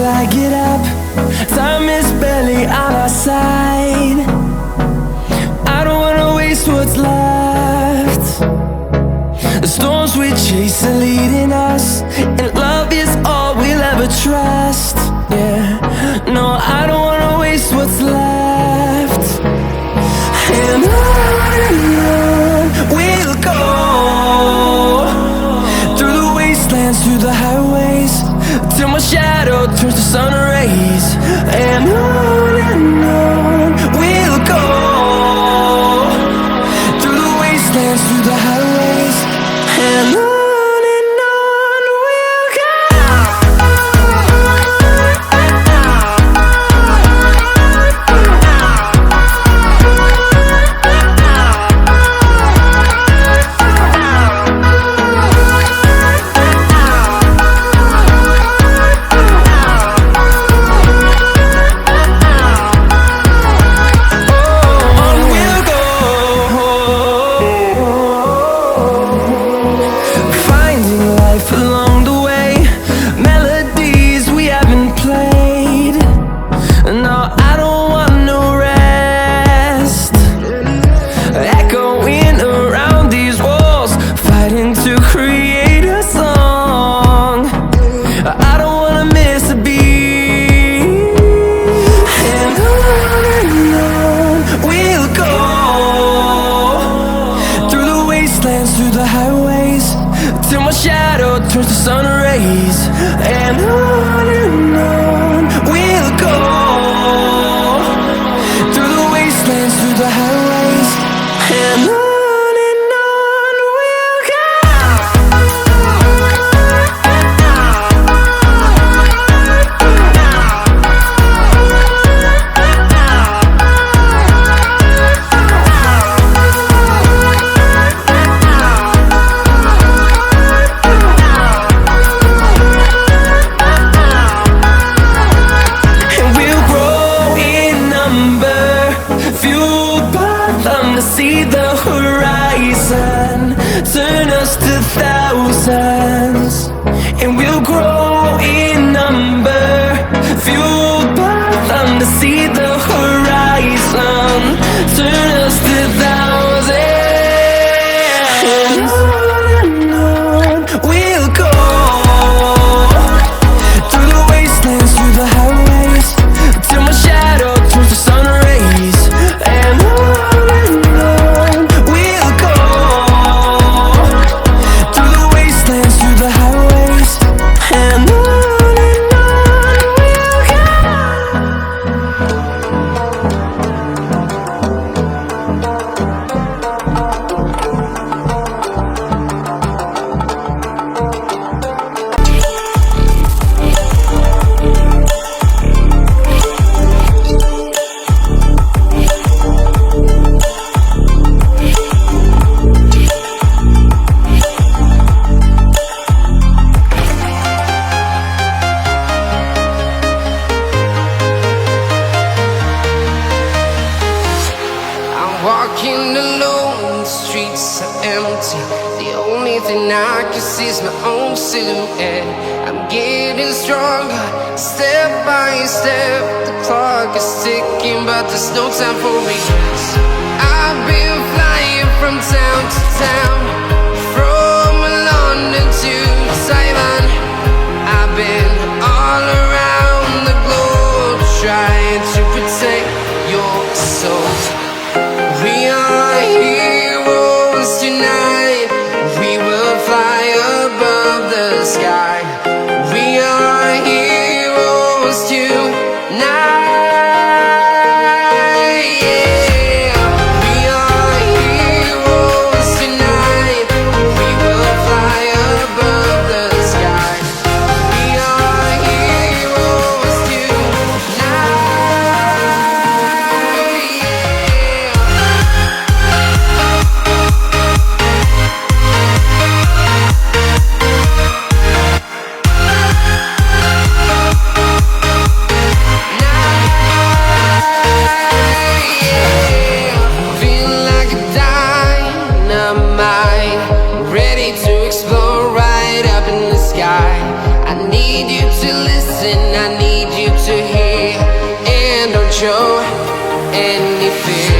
till I get up. Time is barely on our side. I don't wanna waste what's left. The storms we chase are leading us, and love is all we'll ever trust. Yeah, no, I don't wanna waste what's left. And on we'll go, through the wastelands, through the highways, till my shadow turns to sun rays. And on we'll go, through the wastelands, through the highways, and on we'll go. Through the highways, till my shadow turns to sun rays. And on we'll go, through the wastelands, through the highways, and on we'll go. See the horizon, turn us to thousands, and we'll grow in number, fueled by them to see the horizon, turn us to thousands. And on we'll go, through the wastelands, through the highways, till my shadow turns to sun rays. And walking alone, the streets are empty. The only thing I can see is my own silhouette. I'm getting stronger, step by step. The clock is ticking, but there's no time for me. I've been flying from town to town, from London to Taiwan. I've been all around the globe, trying to protect your soul. We are heroes tonight. We will fly above the sky. We are heroes tonight. Yeah. We are heroes tonight. We will fly above the sky. We are heroes tonight. Yeah. anything.